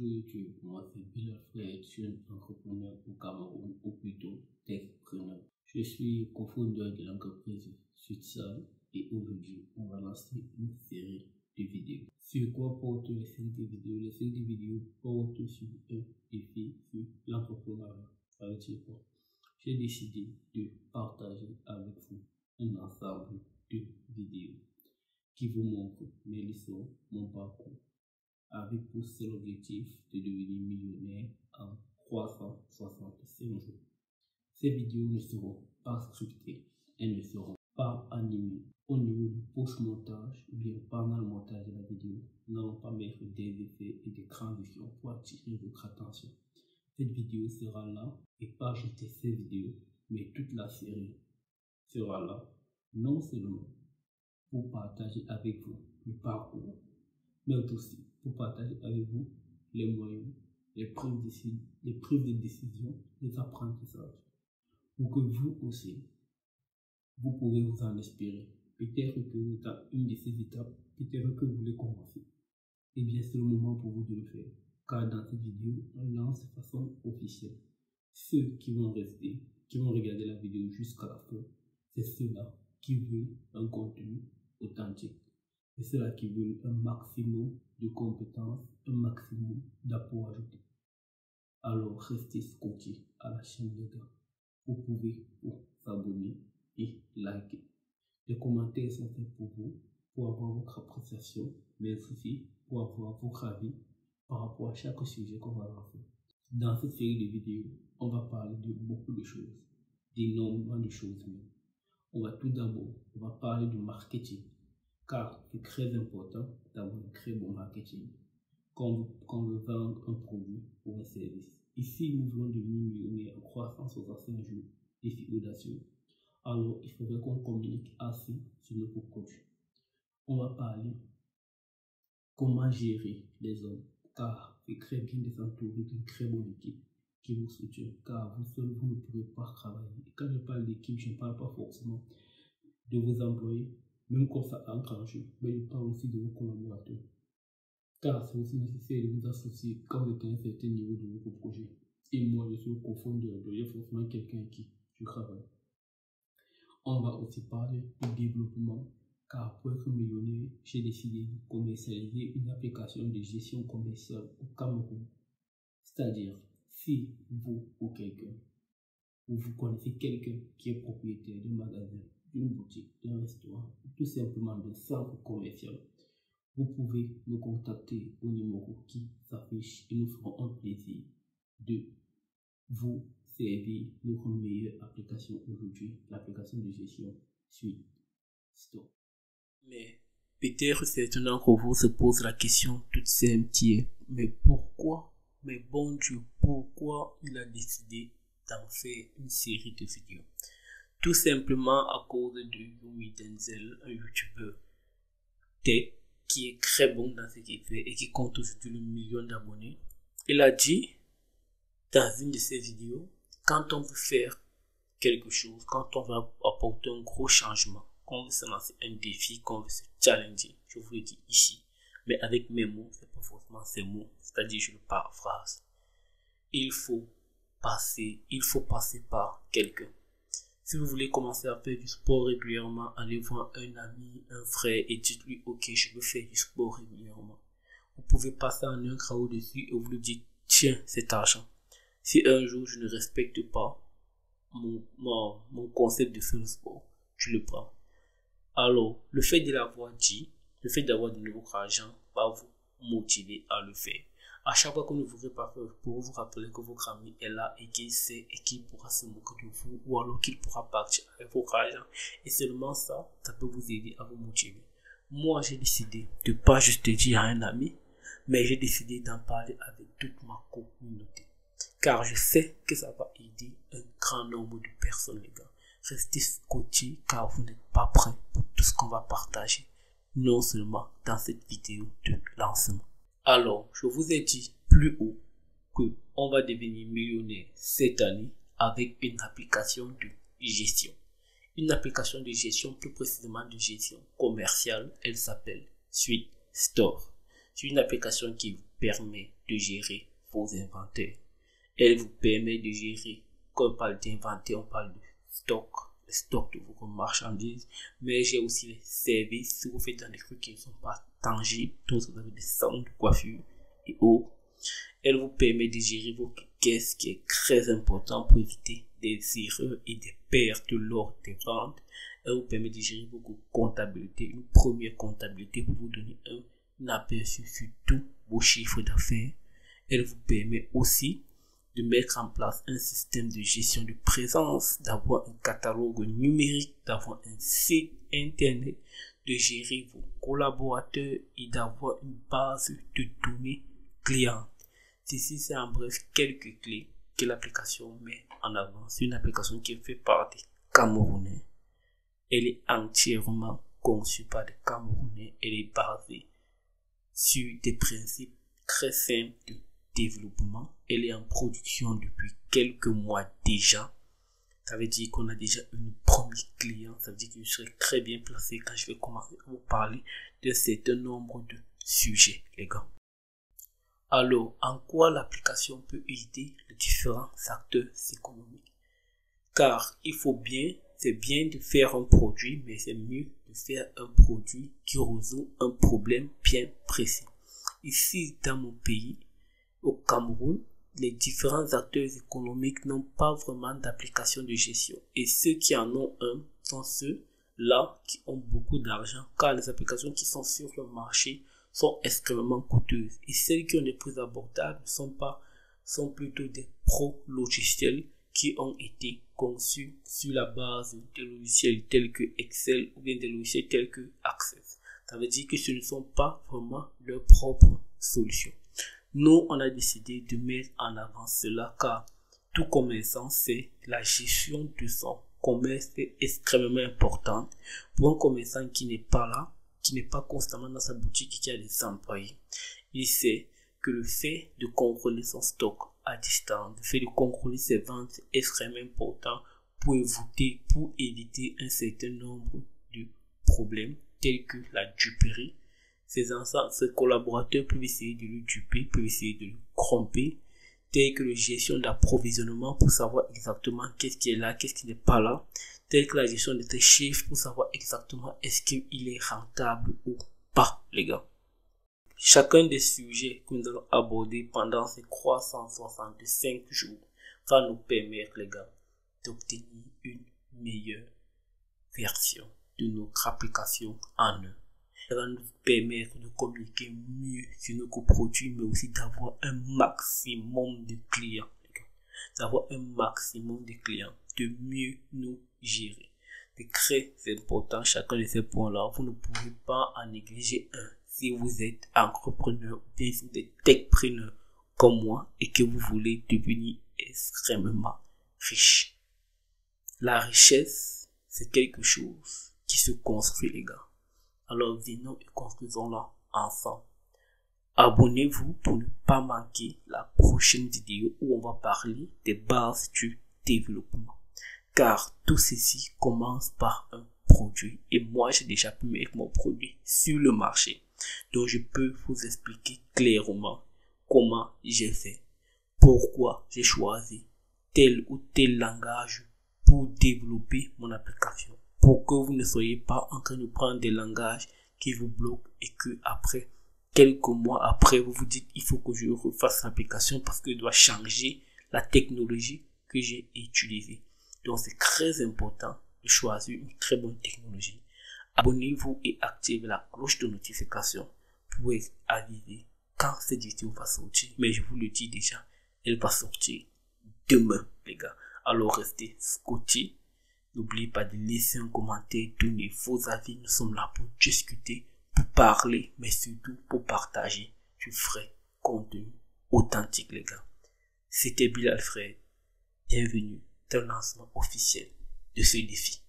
Bonjour YouTube, moi c'est Bilal Fred, je suis un entrepreneur au Cameroun, ou plutôt techpreneur. Je suis cofondateur de l'entreprise Sutsal et aujourd'hui on va lancer une série de vidéos. Sur quoi porte les séries de vidéos? Les séries de vidéos portent sur un défi sur l'entrepreneuriat. Ça veut dire quoi? J'ai décidé de partager avec vous un ensemble de vidéos qui vous montrent mes leçons, mon parcours, avec pour seul objectif de devenir millionnaire en 365 jours. Ces vidéos ne seront pas scriptées, elles ne seront pas animées. Au niveau du post-montage ou bien pendant le montage de la vidéo, nous n'allons pas mettre des effets et des transitions pour attirer votre attention. Cette vidéo sera là et pas juste ces vidéos, mais toute la série sera là, non seulement pour partager avec vous le parcours, mais aussi pour partager avec vous les moyens, les prises de décision, les apprentissages, pour que vous aussi, vous pourrez vous en inspirer. Peut-être que vous êtes à une de ces étapes, peut-être que vous voulez commencer. Et bien, c'est le moment pour vous de le faire, car dans cette vidéo, on lance de façon officielle. Ceux qui vont rester, qui vont regarder la vidéo jusqu'à la fin, c'est ceux-là qui veulent un contenu authentique. C'est ceux-là qui veulent un maximum de compétences, un maximum d'apports ajoutés. Alors restez scotchés à la chaîne les gars. Vous pouvez vous abonner et liker. Les commentaires sont faits pour vous, pour avoir votre appréciation, mais aussi pour avoir votre avis par rapport à chaque sujet qu'on va lancer. Dans cette série de vidéos, on va parler de beaucoup de choses, d'énormément de choses même. On va tout d'abord, on va parler du marketing, car c'est très important d'avoir un très bon marketing quand on veut vendre un produit ou un service. Ici, nous voulons devenir millionnaires en 365 jours, défi audacieux. Alors, il faudrait qu'on communique assez sur notre produit. On va parler comment gérer les hommes, car c'est très bien de s'entourer d'une très bonne équipe qui vous soutient, car vous seul, vous ne pourrez pas travailler. Et quand je parle d'équipe, je ne parle pas forcément de vos employés, même quand ça entre en jeu, mais je parle aussi de vos collaborateurs. Car c'est aussi nécessaire de vous associer quand vous êtes à un certain niveau de votre projet. Et moi, je suis au profondeur, il y a forcément quelqu'un qui je travaille. On va aussi parler de développement, car pour être millionnaire, j'ai décidé de commercialiser une application de gestion commerciale au Cameroun. C'est-à-dire, si vous ou quelqu'un, ou vous connaissez quelqu'un qui est propriétaire d'un magasin, d'une boutique, d'un restaurant, ou tout simplement d'un centre commercial, vous pouvez nous contacter au numéro qui s'affiche et nous ferons un plaisir de vous servir notre meilleure application aujourd'hui, l'application de gestion Suite Store. Mais peut-être certains d'entre vous se posent la question toute simple qui est: mais pourquoi, mais bon Dieu, pourquoi il a décidé d'en faire une série de vidéos? Tout simplement à cause de Yumi Denzel, un youtubeur tech qui est très bon dans ce qu'il fait et qui compte aujourd'hui le million d'abonnés. Il a dit dans une de ses vidéos, quand on veut faire quelque chose, quand on va apporter un gros changement, qu'on veut se lancer un défi, qu'on veut se challenger, je vous le dis ici, mais avec mes mots, c'est pas forcément ces mots, c'est-à-dire je le paraphrase. Il faut passer par quelqu'un. Si vous voulez commencer à faire du sport régulièrement, allez voir un ami, un frère et dites-lui: ok, je veux faire du sport régulièrement. Vous pouvez passer en un cran au-dessus et vous lui dites: tiens, cet argent. Si un jour je ne respecte pas mon concept de faire le sport, tu le prends. Alors, le fait de l'avoir dit, le fait d'avoir de nouveau argent va vous motiver à le faire. À chaque fois que vous ne voudrez pas faire, pour vous rappeler que votre ami est là et qu'il sait et qu'il pourra se moquer de vous, ou alors qu'il pourra partir avec votre argent. Et seulement ça peut vous aider à vous motiver. Moi, j'ai décidé de pas juste dire à un ami, mais j'ai décidé d'en parler avec toute ma communauté. Car je sais que ça va aider un grand nombre de personnes, les gars. Restez scotchés car vous n'êtes pas prêts pour tout ce qu'on va partager, non seulement dans cette vidéo de lancement. Alors, je vous ai dit plus haut que on va devenir millionnaire cette année avec une application de gestion. Une application de gestion, plus précisément de gestion commerciale, elle s'appelle Suite Store. C'est une application qui vous permet de gérer vos inventaires. Elle vous permet de gérer, quand on parle d'inventaire, on parle de stock, le stock de vos marchandises, mais j'ai aussi les services, si vous faites dans des trucs qui ne sont pas tangibles, donc vous avez des salons de coiffure et autres. Elle vous permet de gérer vos caisses, qui est très important pour éviter des erreurs et des pertes lors des ventes. Elle vous permet de gérer vos comptabilités, une première comptabilité pour vous donner un aperçu sur tous vos chiffres d'affaires. Elle vous permet aussi de mettre en place un système de gestion de présence, d'avoir un catalogue numérique, d'avoir un site internet, de gérer vos collaborateurs et d'avoir une base de données clients. Ceci, c'est en bref quelques clés que l'application met en avant. C'est une application qui est faite par des Camerounais. Elle est entièrement conçue par des Camerounais. Elle est basée sur des principes très simples de développement. Elle est en production depuis quelques mois déjà. Ça veut dire qu'on a déjà une première client. Ça veut dire que je serai très bien placé quand je vais commencer à vous parler d'un certain nombre de sujets, les gars. Alors, en quoi l'application peut aider les différents acteurs économiques? Car c'est bien de faire un produit, mais c'est mieux de faire un produit qui résout un problème bien précis. Ici, dans mon pays, au Cameroun, les différents acteurs économiques n'ont pas vraiment d'application de gestion. Et ceux qui en ont un sont ceux-là qui ont beaucoup d'argent, car les applications qui sont sur le marché sont extrêmement coûteuses. Et celles qui ont des prix abordables sont plutôt des pro-logiciels qui ont été conçus sur la base des logiciels tels que Excel ou bien des logiciels tels que Access. Ça veut dire que ce ne sont pas vraiment leurs propres solutions. Nous, on a décidé de mettre en avant cela car tout commerçant, c'est la gestion de son commerce est extrêmement importante. Pour un commerçant qui n'est pas là, qui n'est pas constamment dans sa boutique et qui a des employés, il sait que le fait de contrôler son stock à distance, le fait de contrôler ses ventes, c'est extrêmement important pour éviter un certain nombre de problèmes tels que la duperie. Ses collaborateurs peuvent essayer de le duper, peuvent essayer de le tromper, tels que la gestion d'approvisionnement pour savoir exactement qu'est-ce qui est là, qu'est-ce qui n'est pas là, telle que la gestion de tes chiffres pour savoir exactement est-ce qu'il est rentable ou pas, les gars. Chacun des sujets que nous allons aborder pendant ces 365 jours va nous permettre, les gars, d'obtenir une meilleure version de notre application en eux. Ça va nous permettre de communiquer mieux sur nos coproduits, mais aussi d'avoir un maximum de clients, les gars. D'avoir un maximum de clients, de mieux nous gérer. C'est très important, chacun de ces points-là. Vous ne pouvez pas en négliger un. Si vous êtes entrepreneur ou bien si vous êtes techpreneur comme moi et que vous voulez devenir extrêmement riche. La richesse, c'est quelque chose qui se construit, les gars. Alors venons et construisons-la ensemble. Abonnez-vous pour ne pas manquer la prochaine vidéo où on va parler des bases du développement. Car tout ceci commence par un produit. Et moi, j'ai déjà pu mettre mon produit sur le marché. Donc, je peux vous expliquer clairement comment j'ai fait, pourquoi j'ai choisi tel ou tel langage pour développer mon application. Pour que vous ne soyez pas en train de prendre des langages qui vous bloquent et que après, quelques mois après, vous vous dites il faut que je refasse l'application parce que je dois changer la technologie que j'ai utilisée. Donc, c'est très important de choisir une très bonne technologie. Abonnez-vous et activez la cloche de notification pour être avisé quand cette vidéo va sortir. Mais je vous le dis déjà, elle va sortir demain, les gars. Alors, restez scotchés. N'oubliez pas de laisser un commentaire, donner vos avis. Nous sommes là pour discuter, pour parler, mais surtout pour partager du vrai contenu authentique, les gars. C'était Bill Alfred. Bienvenue dans le lancement officiel de ce défi.